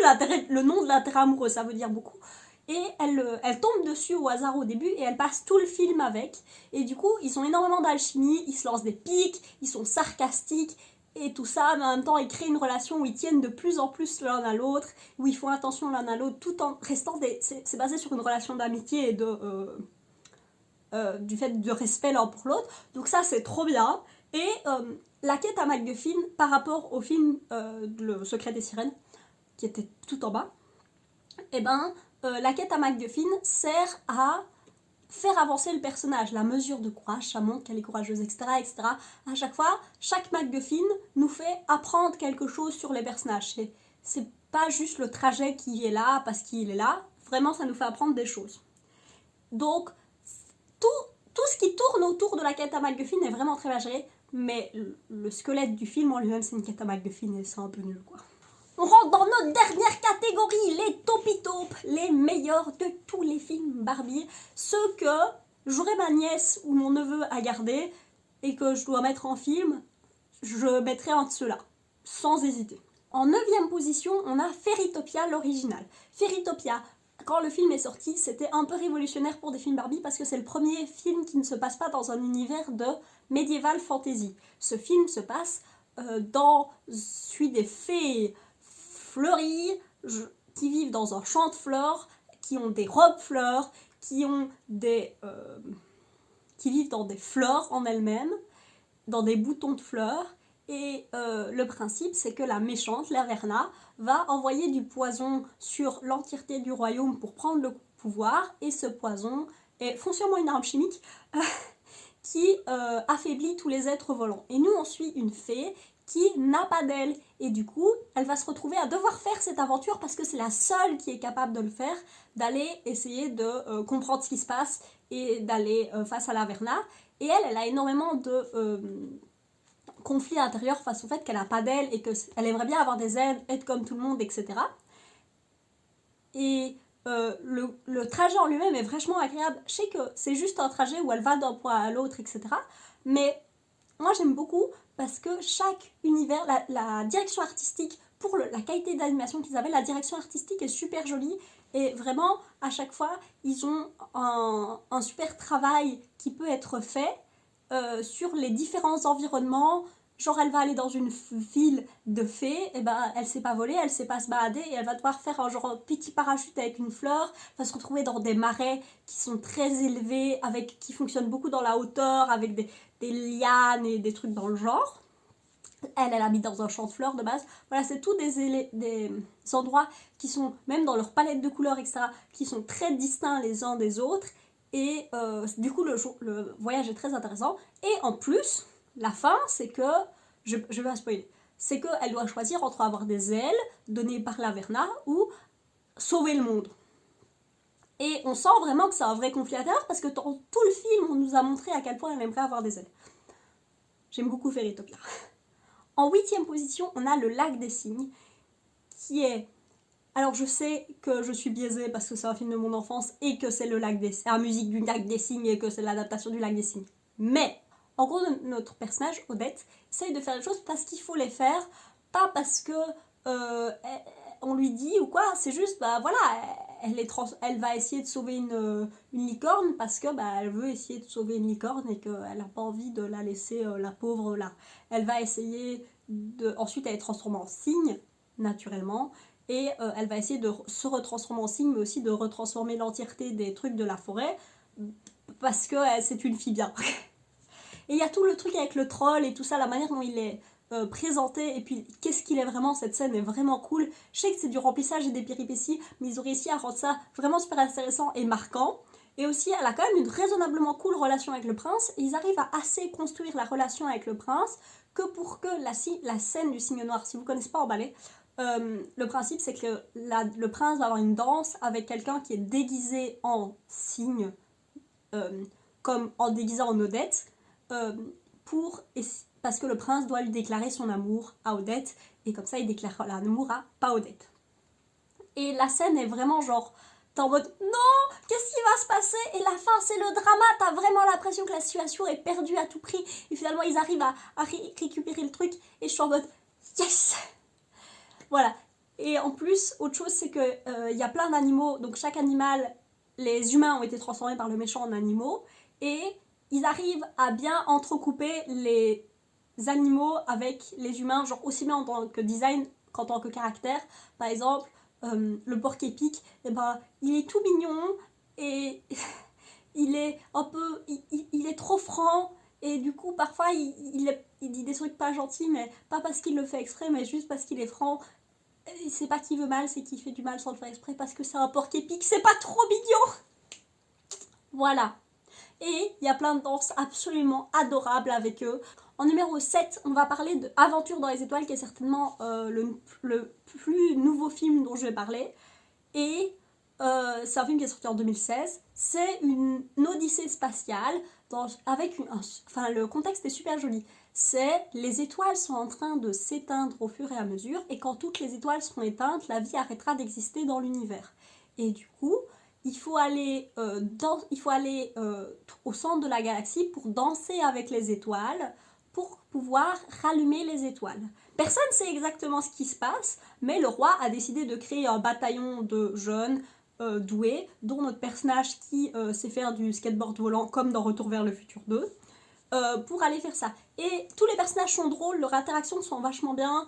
A: le nom de l'intérêt amoureux, ça veut dire beaucoup. Et elle tombe dessus au hasard au début, et elle passe tout le film avec. Et du coup, ils ont énormément d'alchimie, ils se lancent des pics, ils sont sarcastiques, et tout ça, mais en même temps, ils créent une relation où ils tiennent de plus en plus l'un à l'autre, où ils font attention l'un à l'autre, tout en restant c'est basé sur une relation d'amitié et du fait de respect l'un pour l'autre. Donc ça, c'est trop bien. Et la quête à MacGuffin par rapport au film Le Secret des Sirènes, qui était tout en bas, et ben la quête à MacGuffin sert à faire avancer le personnage. La mesure de courage, ça montre qu'elle est courageuse, etc., etc. À chaque fois, chaque MacGuffin nous fait apprendre quelque chose sur les personnages. C'est pas juste le trajet qui est là parce qu'il est là. Vraiment, ça nous fait apprendre des choses. Donc, tout ce qui tourne autour de la quête à MacGuffin est vraiment très bien géré, mais le squelette du film en lui-même, c'est une quête à MacGuffin et c'est un peu nul, quoi. On rentre dans notre dernière catégorie, les topitopes, les meilleurs de tous les films Barbie, ceux que j'aurais ma nièce ou mon neveu à garder et que je dois mettre en film, je mettrai un de ceux-là, sans hésiter. En 9e position, on a Fairytopia, l'original. Fairytopia, quand le film est sorti, c'était un peu révolutionnaire pour des films Barbie parce que c'est le premier film qui ne se passe pas dans un univers de médiéval fantasy. Ce film se passe dans celui des fées fleuries qui vivent dans un champ de fleurs, qui ont des robes fleurs, qui vivent dans des fleurs en elles-mêmes, dans des boutons de fleurs. Et le principe, c'est que la méchante, Laverna, va envoyer du poison sur l'entièreté du royaume pour prendre le pouvoir. Et ce poison est foncièrement une arme chimique qui affaiblit tous les êtres volants. Et nous, on suit une fée qui n'a pas d'aile. Et du coup, elle va se retrouver à devoir faire cette aventure parce que c'est la seule qui est capable de le faire, d'aller essayer de comprendre ce qui se passe et d'aller face à Laverna. Et elle a énormément conflit intérieur face au fait qu'elle n'a pas d'aile et qu'elle aimerait bien avoir des ailes, être comme tout le monde, etc. Et le trajet en lui-même est vachement agréable. Je sais que c'est juste un trajet où elle va d'un point à l'autre, etc. Mais moi j'aime beaucoup parce que chaque univers, la direction artistique, pour la qualité d'animation qu'ils avaient, la direction artistique est super jolie. Et vraiment, à chaque fois, ils ont un super travail qui peut être fait sur les différents environnements. Genre, elle va aller dans une ville de fées, et ben elle sait pas voler, elle sait pas se balader, et elle va devoir faire un petit parachute avec une fleur, va se retrouver dans des marais qui sont très élevés, qui fonctionnent beaucoup dans la hauteur, avec des lianes et des trucs dans le genre. Elle habite dans un champ de fleurs de base. Voilà, c'est tous des endroits qui sont, même dans leur palette de couleurs, etc., qui sont très distincts les uns des autres. Et du coup, le voyage est très intéressant. Et en plus, la fin, c'est que, je vais pas spoiler, c'est qu'elle doit choisir entre avoir des ailes données par Laverna ou sauver le monde. Et on sent vraiment que c'est un vrai conflit intérieur parce que dans tout le film, on nous a montré à quel point elle aimerait avoir des ailes. J'aime beaucoup Fairytopia. En 8e position, on a le Lac des Cygnes, qui est... Alors je sais que je suis biaisée parce que c'est un film de mon enfance et que c'est la musique du Lac des Cygnes et que c'est l'adaptation du Lac des Cygnes. Mais, en gros, notre personnage, Odette, essaye de faire les choses parce qu'il faut les faire, pas parce que on lui dit ou quoi, c'est juste, bah voilà, elle va essayer de sauver une licorne parce que elle veut essayer de sauver une licorne et qu'elle n'a pas envie de la laisser, la pauvre, là. Elle va essayer ensuite elle est transformée en cygne, naturellement, et elle va essayer de se retransformer en cygne, mais aussi de retransformer l'entièreté des trucs de la forêt parce que c'est une fille bien. Et il y a tout le truc avec le troll et tout ça, la manière dont il est présenté, et puis qu'est-ce qu'il est vraiment, cette scène est vraiment cool. Je sais que c'est du remplissage et des péripéties, mais ils ont réussi à rendre ça vraiment super intéressant et marquant. Et aussi, elle a quand même une raisonnablement cool relation avec le prince, et ils arrivent à assez construire la relation avec le prince que pour que la scène du cygne noir, si vous ne connaissez pas en ballet, le principe c'est que le prince va avoir une danse avec quelqu'un qui est déguisé en cygne, comme en déguisant en Odette, parce que le prince doit lui déclarer son amour à Odette, et comme ça il déclare l'amour à pas Odette. Et la scène est vraiment genre, t'es en mode non, qu'est-ce qui va se passer? Et la fin c'est le drama, t'as vraiment l'impression que la situation est perdue à tout prix, et finalement ils arrivent à récupérer le truc, et je suis en mode yes. Voilà. Et en plus, autre chose, c'est que y a plein d'animaux, donc chaque animal, les humains ont été transformés par le méchant en animaux, et ils arrivent à bien entrecouper les animaux avec les humains, genre aussi bien en tant que design qu'en tant que caractère. Par exemple, le porc-épic, il est tout mignon, et il est un peu... il est trop franc, et du coup, parfois, il dit des trucs pas gentils, mais pas parce qu'il le fait exprès, mais juste parce qu'il est franc. C'est pas qu'il veut mal, c'est qu'il fait du mal sans le faire exprès, parce que c'est un porc-épic, c'est pas trop mignon. Voilà. Et il y a plein de danses absolument adorables avec eux. En numéro 7, on va parler de Aventure dans les étoiles, qui est certainement le plus nouveau film dont je vais parler. Et c'est un film qui est sorti en 2016. C'est une odyssée spatiale, le contexte est super joli. C'est les étoiles sont en train de s'éteindre au fur et à mesure, et quand toutes les étoiles seront éteintes, la vie arrêtera d'exister dans l'univers. Et du coup, il faut aller au centre de la galaxie pour danser avec les étoiles, pour pouvoir rallumer les étoiles. Personne ne sait exactement ce qui se passe, mais le roi a décidé de créer un bataillon de jeunes doués, dont notre personnage qui sait faire du skateboard volant comme dans Retour vers le futur 2, pour aller faire ça. Et tous les personnages sont drôles, leurs interactions sont vachement bien.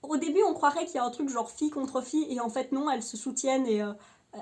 A: Au début, on croirait qu'il y a un truc genre fille contre fille, et en fait non, elles se soutiennent et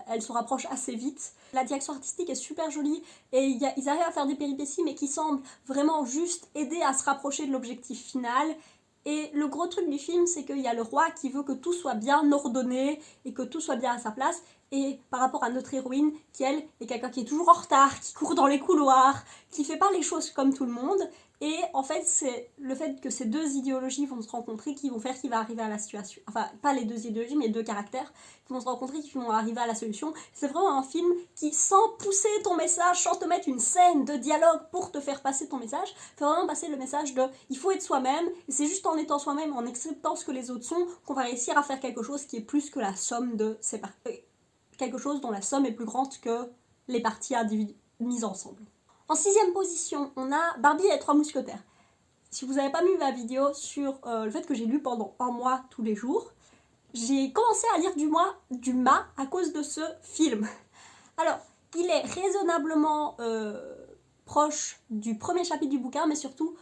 A: elles se rapprochent assez vite. La direction artistique est super jolie, et ils arrivent à faire des péripéties, mais qui semblent vraiment juste aider à se rapprocher de l'objectif final. Et le gros truc du film, c'est qu'il y a le roi qui veut que tout soit bien ordonné et que tout soit bien à sa place. et par rapport à notre héroïne, qui elle est quelqu'un qui est toujours en retard, qui court dans les couloirs, qui fait pas les choses comme tout le monde. Et en fait, c'est le fait que ces deux idéologies vont se rencontrer qui vont faire qu'il va arriver à la situation. Enfin, pas les deux idéologies, mais les deux caractères qui vont se rencontrer, qui vont arriver à la solution. C'est vraiment un film qui, sans pousser ton message, sans te mettre une scène de dialogue pour te faire passer ton message, fait vraiment passer le message de il faut être soi-même, et c'est juste en étant soi-même, en acceptant ce que les autres sont, qu'on va réussir à faire quelque chose qui est plus que la somme de ces parties. Quelque chose dont la somme est plus grande que les parties mises ensemble. En 6ème position, on a Barbie et les 3 mousquetaires. Si vous n'avez pas vu ma vidéo sur le fait que j'ai lu pendant un mois tous les jours, j'ai commencé à lire du Ma à cause de ce film. Alors, il est raisonnablement proche du premier chapitre du bouquin, mais surtout,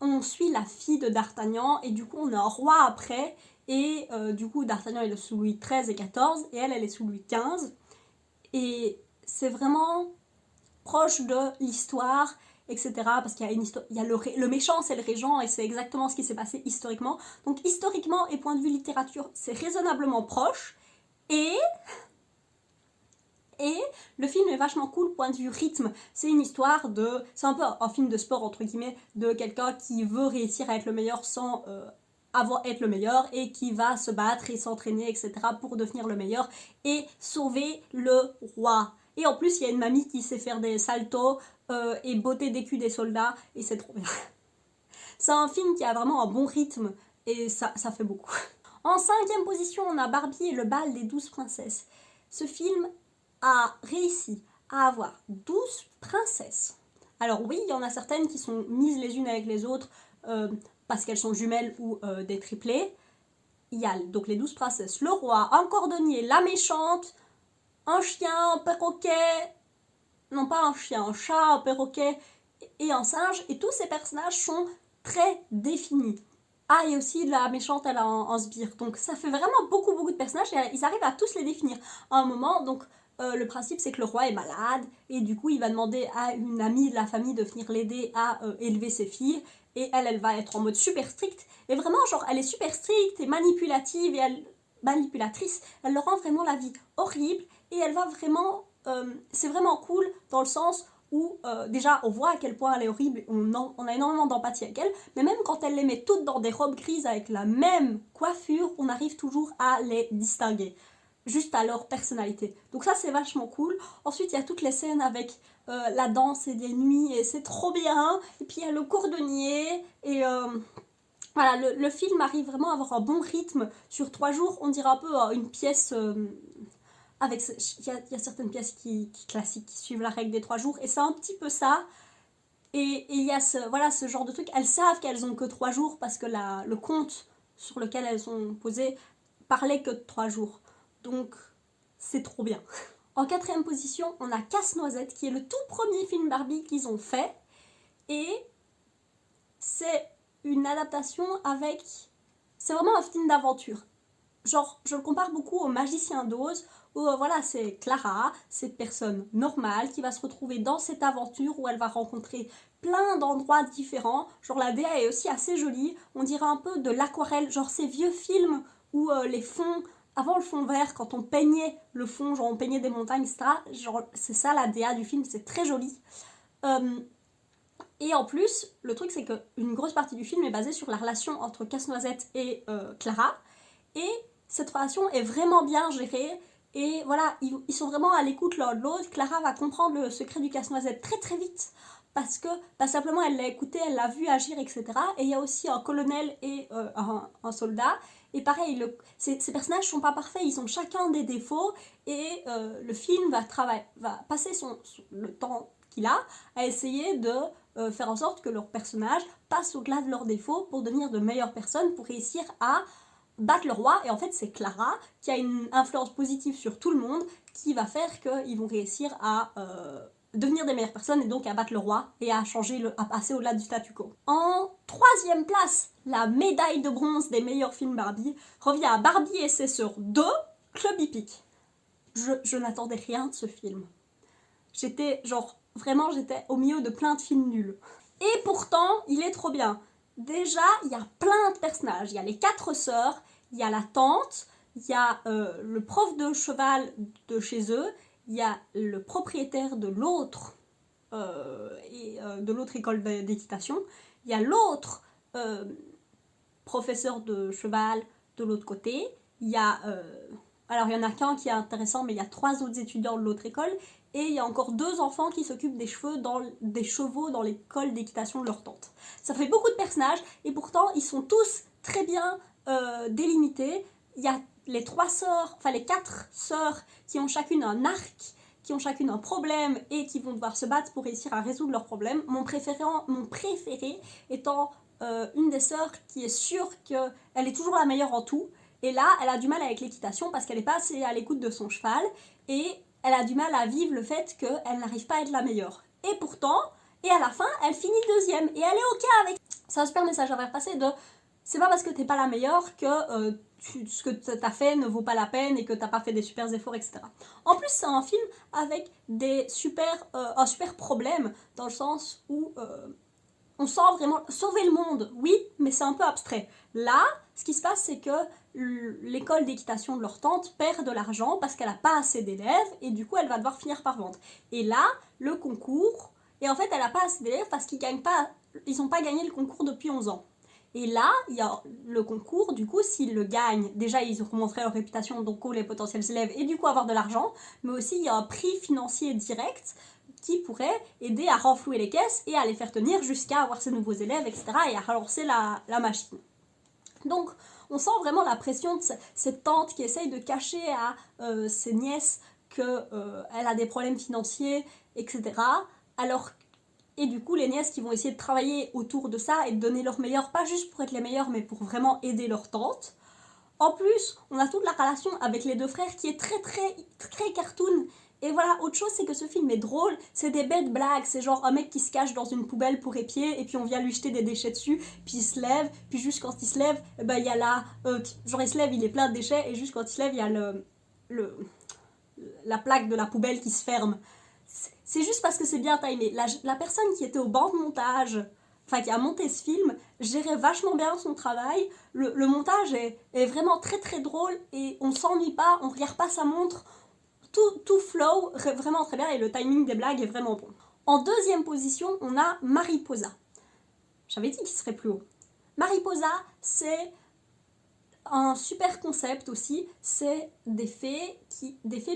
A: on suit la fille de D'Artagnan, et du coup, on a un roi après, et du coup, D'Artagnan est sous Louis XIII et XIV, et elle est sous Louis XV. Et c'est vraiment proche de l'histoire, etc. Parce qu'il y a une histoire, il y a le méchant, c'est le régent, et c'est exactement ce qui s'est passé historiquement. Donc historiquement et point de vue littérature, c'est raisonnablement proche. Et le film est vachement cool, point de vue rythme. C'est une histoire de... C'est un peu un film de sport, entre guillemets, de quelqu'un qui veut réussir à être le meilleur sans être le meilleur, et qui va se battre et s'entraîner, etc. pour devenir le meilleur et sauver le roi. Et en plus, il y a une mamie qui sait faire des saltos et botter des culs des soldats, et c'est trop bien. C'est un film qui a vraiment un bon rythme, et ça fait beaucoup. En 5ème position, on a Barbie et le bal des 12 princesses. Ce film a réussi à avoir 12 princesses. Alors oui, il y en a certaines qui sont mises les unes avec les autres parce qu'elles sont jumelles ou des triplés. Il y a donc les 12 princesses, le roi, un cordonnier, la méchante, un chien, un perroquet, non pas un chien, un chat, un perroquet et un singe, et tous ces personnages sont très définis. Ah, et aussi la méchante, elle a un sbire, donc ça fait vraiment beaucoup de personnages, et ils arrivent à tous les définir. À un moment, donc le principe c'est que le roi est malade, et du coup il va demander à une amie de la famille de venir l'aider à élever ses filles, et elle va être en mode super stricte, et vraiment genre elle est super stricte et manipulative, et manipulatrice, elle leur rend vraiment la vie horrible, et elle va vraiment, c'est vraiment cool dans le sens où déjà on voit à quel point elle est horrible, on a énormément d'empathie avec elle, mais même quand elle les met toutes dans des robes grises avec la même coiffure, on arrive toujours à les distinguer, juste à leur personnalité. Donc ça c'est vachement cool. Ensuite il y a toutes les scènes avec la danse et des nuits, et c'est trop bien. Et puis il y a le cordonnier, et voilà, le film arrive vraiment à avoir un bon rythme sur 3 jours. On dirait un peu une pièce... il y a certaines pièces classiques qui suivent la règle des 3 jours, et c'est un petit peu ça. Et il y a ce genre de truc. Elles savent qu'elles ont que 3 jours parce que le compte sur lequel elles sont posées parlait que de 3 jours. Donc c'est trop bien. En 4ème position, on a Casse-Noisette, qui est le tout premier film Barbie qu'ils ont fait. Et c'est une adaptation avec... C'est vraiment un film d'aventure. Genre, je le compare beaucoup au Magicien d'Oz, où voilà, c'est Clara, cette personne normale qui va se retrouver dans cette aventure où elle va rencontrer plein d'endroits différents. Genre, la DA est aussi assez jolie, on dirait un peu de l'aquarelle, genre ces vieux films où les fonds, avant le fond vert, quand on peignait le fond, genre on peignait des montagnes, etc. Genre, c'est ça la DA du film, c'est très joli. Et en plus, le truc c'est qu'une grosse partie du film est basée sur la relation entre Casse-Noisette et Clara, et cette relation est vraiment bien gérée, et voilà, ils sont vraiment à l'écoute l'un de l'autre. Clara va comprendre le secret du Casse-Noisette très vite, parce que simplement elle l'a écouté, elle l'a vu agir, etc. Et il y a aussi un colonel et un soldat, et pareil, ces personnages sont pas parfaits, ils ont chacun des défauts, et le film va passer le temps qu'il a à essayer de faire en sorte que leurs personnages passent au-delà de leurs défauts pour devenir de meilleures personnes, pour réussir à battre le roi. Et en fait c'est Clara qui a une influence positive sur tout le monde, qui va faire qu'ils vont réussir à devenir des meilleures personnes, et donc à battre le roi et à passer au-delà du statu quo. En 3ème place, la médaille de bronze des meilleurs films Barbie revient à Barbie et ses sœurs 2, Club Hippique. Je n'attendais rien de ce film. J'étais au milieu de plein de films nuls. Et pourtant, il est trop bien. Déjà, il y a plein de personnages. Il y a les 4 sœurs, il y a la tante, il y a le prof de cheval de chez eux, il y a le propriétaire de l'autre école d'équitation, il y a l'autre professeur de cheval de l'autre côté, il y a alors il y en a qu'un qui est intéressant, mais il y a 3 autres étudiants de l'autre école, et il y a encore 2 enfants qui s'occupent des chevaux dans l'école d'équitation de leur tante. Ça fait beaucoup de personnages, et pourtant ils sont tous très bien délimités. Il y a les 4 sœurs qui ont chacune un arc, qui ont chacune un problème et qui vont devoir se battre pour réussir à résoudre leurs problèmes. Mon préféré étant une des sœurs qui est sûre qu'elle est toujours la meilleure en tout. Et là, elle a du mal avec l'équitation parce qu'elle n'est pas assez à l'écoute de son cheval et elle a du mal à vivre le fait qu'elle n'arrive pas à être la meilleure. Et pourtant, et à la fin, elle finit deuxième et elle est ok avec. C'est un super message à faire passer de c'est pas parce que t'es pas la meilleure que ce que t'as fait ne vaut pas la peine et que t'as pas fait des super efforts, etc. En plus, c'est un film avec un super problème dans le sens où on sent vraiment sauver le monde, oui, mais c'est un peu abstrait. Là, ce qui se passe, c'est que l'école d'équitation de leur tante perd de l'argent parce qu'elle n'a pas assez d'élèves et du coup, elle va devoir finir par vendre. Et là, le concours, et en fait, elle n'a pas assez d'élèves parce qu'ils n'ont pas gagné le concours depuis 11 ans. Et là, il y a le concours, du coup, s'ils le gagnent, déjà ils remontré leur réputation, donc les potentiels élèves, et du coup avoir de l'argent, mais aussi il y a un prix financier direct qui pourrait aider à renflouer les caisses et à les faire tenir jusqu'à avoir ces nouveaux élèves, etc., et à relancer la machine. Donc, on sent vraiment la pression de cette tante qui essaye de cacher à ses nièces qu'elle a des problèmes financiers, etc., et du coup, les nièces qui vont essayer de travailler autour de ça et de donner leur meilleur, pas juste pour être les meilleures, mais pour vraiment aider leur tante. En plus, on a toute la relation avec les 2 frères qui est très très très cartoon. Et voilà, autre chose, c'est que ce film est drôle, c'est des bêtes blagues, c'est genre un mec qui se cache dans une poubelle pour épier, et puis on vient lui jeter des déchets dessus, puis il se lève, puis juste quand il se lève, ben il y a genre il se lève, il est plein de déchets, et juste quand il se lève, il y a la plaque de la poubelle qui se ferme. C'est juste parce que c'est bien timé. La personne qui était au banc de montage, qui a monté ce film, gérait vachement bien son travail. Le montage est vraiment très très drôle et on s'ennuie pas, on regarde pas sa montre. Tout flow vraiment très bien et le timing des blagues est vraiment bon. En deuxième position, on a Mariposa. J'avais dit qu'il serait plus haut. Mariposa, c'est un super concept aussi, c'est des fées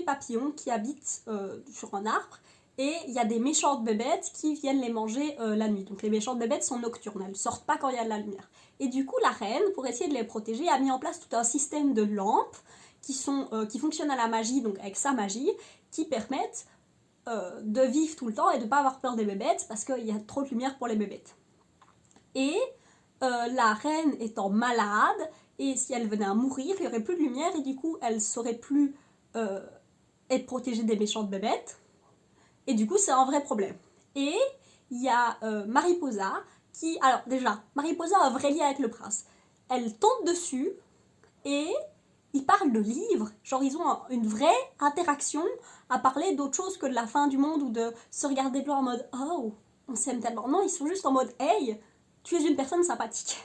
A: papillons qui habitent sur un arbre. Et il y a des méchantes bébêtes qui viennent les manger la nuit. Donc les méchantes bébêtes sont nocturnes, elles ne sortent pas quand il y a de la lumière. Et du coup, la reine, pour essayer de les protéger, a mis en place tout un système de lampes qui fonctionnent à la magie, donc avec sa magie, qui permettent de vivre tout le temps et de ne pas avoir peur des bébêtes parce qu'il y a trop de lumière pour les bébêtes. Et la reine étant malade, et si elle venait à mourir, il n'y aurait plus de lumière et du coup, elle ne saurait plus être protégée des méchantes bébêtes. Et du coup, c'est un vrai problème. Et il y a Mariposa qui... Alors déjà, Mariposa a un vrai lien avec le prince. Elle tombe dessus et ils parlent de livres. Genre, ils ont une vraie interaction à parler d'autre chose que de la fin du monde ou de se regarder de loin en mode « Oh, on s'aime tellement ». Non, ils sont juste en mode « Hey, tu es une personne sympathique ».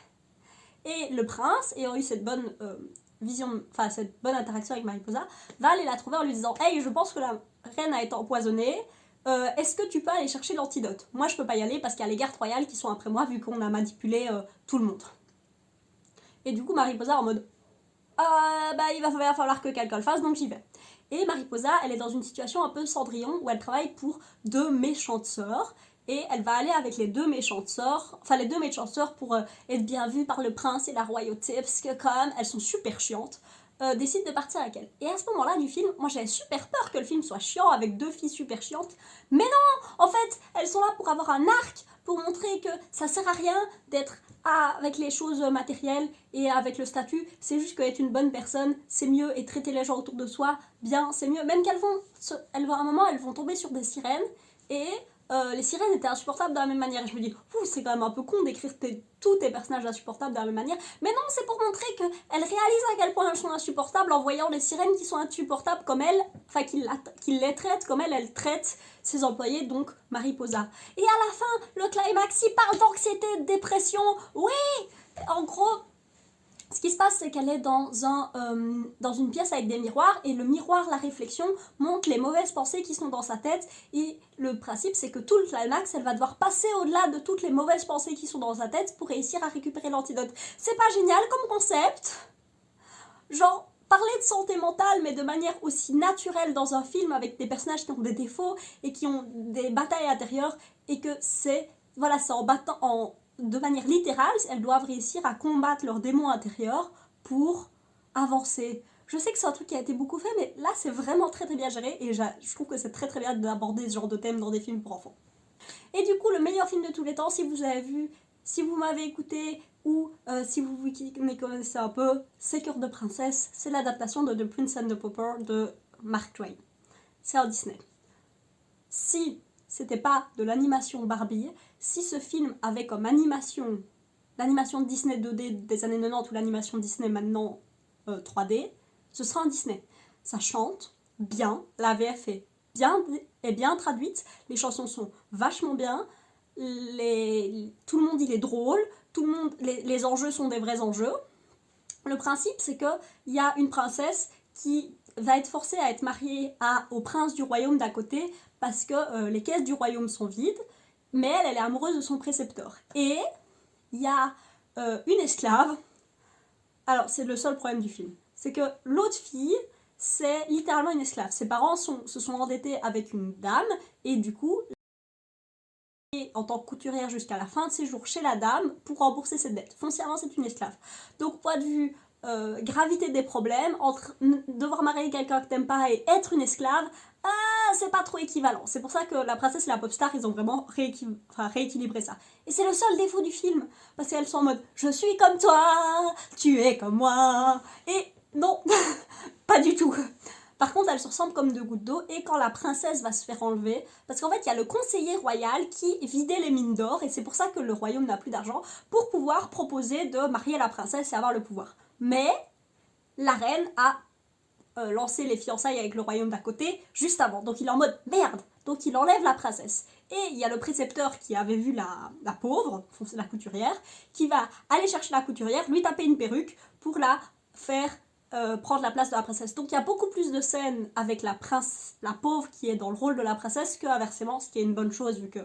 A: Et le prince, ayant eu cette bonne cette bonne interaction avec Mariposa, va aller la trouver en lui disant « Hey, je pense que la reine a été empoisonnée. Est-ce que tu peux aller chercher l'antidote ? Moi, je peux pas y aller parce qu'il y a les gardes royales qui sont après moi vu qu'on a manipulé tout le monde. » Et du coup, Mariposa en mode il va falloir que quelqu'un le fasse, donc j'y vais. Et Mariposa, elle est dans une situation un peu Cendrillon où elle travaille pour 2 méchantes sœurs. Et elle va aller avec les 2 méchantes sœurs, pour être bien vue par le prince et la royauté, parce que quand même, elles sont super chiantes, décident de partir avec elle. Et à ce moment-là du film, moi j'avais super peur que le film soit chiant avec 2 filles super chiantes. Mais non, en fait, elles sont là pour avoir un arc, pour montrer que ça sert à rien d'être avec les choses matérielles et avec le statut. C'est juste qu'être une bonne personne, c'est mieux, et traiter les gens autour de soi, bien, c'est mieux. Même à un moment, elles vont tomber sur des sirènes, et les sirènes étaient insupportables de la même manière. Et je me dis, c'est quand même un peu con d'écrire tous tes personnages insupportables de la même manière. Mais non, c'est pour montrer qu'elles réalisent à quel point elles sont insupportables en voyant les sirènes qui sont insupportables comme elles, qu'ils les traitent comme elles traitent ses employés, donc Mariposa. Et à la fin, le climax, il parle d'anxiété, de dépression. Oui, en gros, Ce qui se passe, c'est qu'elle est dans une pièce avec des miroirs, et le miroir, la réflexion, montre les mauvaises pensées qui sont dans sa tête, et le principe, c'est que tout le climax, elle va devoir passer au-delà de toutes les mauvaises pensées qui sont dans sa tête pour réussir à récupérer l'antidote. C'est pas génial comme concept? Genre, parler de santé mentale, mais de manière aussi naturelle dans un film avec des personnages qui ont des défauts et qui ont des batailles intérieures, et que c'est en battant de manière littérale, elles doivent réussir à combattre leurs démons intérieurs pour avancer. Je sais que c'est un truc qui a été beaucoup fait, mais là c'est vraiment très très bien géré, et je trouve que c'est très très bien d'aborder ce genre de thème dans des films pour enfants. Et du coup, le meilleur film de tous les temps, si vous avez vu, si vous m'avez écouté, ou si vous me connaissez un peu, c'est Cœur de princesse, c'est l'adaptation de The Prince and the Pauper de Mark Twain. C'est un Disney. Si c'était pas de l'animation Barbie, si ce film avait comme animation l'animation de Disney 2D des années 90 ou l'animation Disney maintenant 3D, ce sera un Disney. Ça chante bien, la VF est bien traduite, les chansons sont vachement bien, tout le monde il est drôle, les enjeux sont des vrais enjeux. Le principe, c'est qu'il y a une princesse qui va être forcée à être mariée au prince du royaume d'à côté parce que les caisses du royaume sont vides, mais elle est amoureuse de son précepteur. Et il y a une esclave. Alors, c'est le seul problème du film. C'est que l'autre fille, c'est littéralement une esclave. Ses parents se sont endettés avec une dame, et du coup, en tant que couturière jusqu'à la fin de ses jours chez la dame pour rembourser cette dette. Foncièrement, c'est une esclave. Donc, point de vue gravité des problèmes, entre devoir marier quelqu'un que t'aimes pas et être une esclave, c'est pas trop équivalent. C'est pour ça que la princesse et la pop star, ils ont vraiment rééquilibré ça. Et c'est le seul défaut du film, parce qu'elles sont en mode « je suis comme toi, tu es comme moi ». Et non, pas du tout. Par contre, elles se ressemblent comme deux gouttes d'eau, et quand la princesse va se faire enlever, parce qu'en fait, il y a le conseiller royal qui vidait les mines d'or, et c'est pour ça que le royaume n'a plus d'argent, pour pouvoir proposer de marier la princesse et avoir le pouvoir. Mais la reine a lancé les fiançailles avec le royaume d'à côté juste avant, donc il est en mode merde, donc il enlève la princesse. Et il y a le précepteur qui avait vu la pauvre, la couturière, qui va aller chercher la couturière, lui taper une perruque pour la faire prendre la place de la princesse. Donc il y a beaucoup plus de scènes avec la pauvre qui est dans le rôle de la princesse que inversement, ce qui est une bonne chose vu que,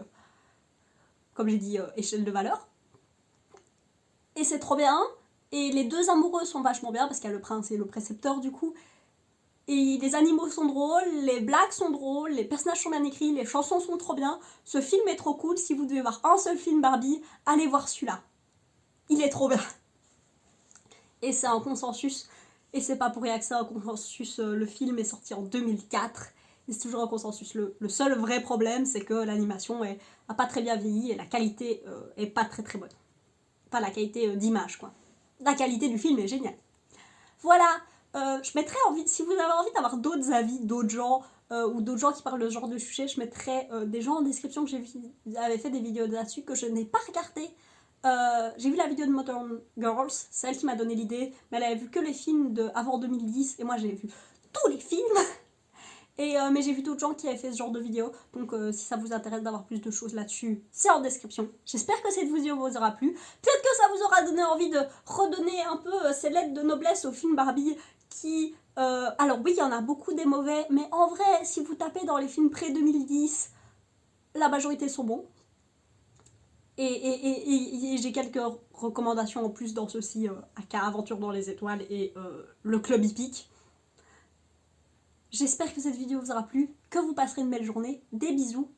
A: comme j'ai dit, échelle de valeur. Et c'est trop bien. Et les deux amoureux sont vachement bien parce qu'il y a le prince et le précepteur du coup. Et les animaux sont drôles, les blagues sont drôles, les personnages sont bien écrits, les chansons sont trop bien. Ce film est trop cool. Si vous devez voir un seul film Barbie, allez voir celui-là. Il est trop bien. Et c'est un consensus. Et c'est pas pour rien que c'est un consensus. Le film est sorti en 2004. Et c'est toujours un consensus. Le seul vrai problème, c'est que l'animation a pas très bien vieilli et la qualité est pas très très bonne. Pas la qualité d'image, quoi. La qualité du film est géniale. Voilà. Je mettrai si vous avez envie d'avoir d'autres avis, d'autres gens, ou d'autres gens qui parlent de ce genre de sujet, je mettrai des gens en description que j'avais fait des vidéos là-dessus que je n'ai pas regardé. J'ai vu la vidéo de Modern Girls, c'est elle qui m'a donné l'idée, mais elle avait vu que les films avant 2010, et moi j'ai vu tous les films. Mais j'ai vu d'autres gens qui avaient fait ce genre de vidéos, donc si ça vous intéresse d'avoir plus de choses là-dessus, c'est en description. J'espère que cette vidéo vous aura plu. Peut-être que ça vous aura donné envie de redonner un peu ces lettres de noblesse au film Barbie qui... alors oui, il y en a beaucoup des mauvais, mais en vrai, si vous tapez dans les films pré-2010, la majorité sont bons. Et j'ai quelques recommandations en plus dans ceci, aka Aventure dans les étoiles et le Club Hippique. J'espère que cette vidéo vous aura plu, que vous passerez une belle journée. Des bisous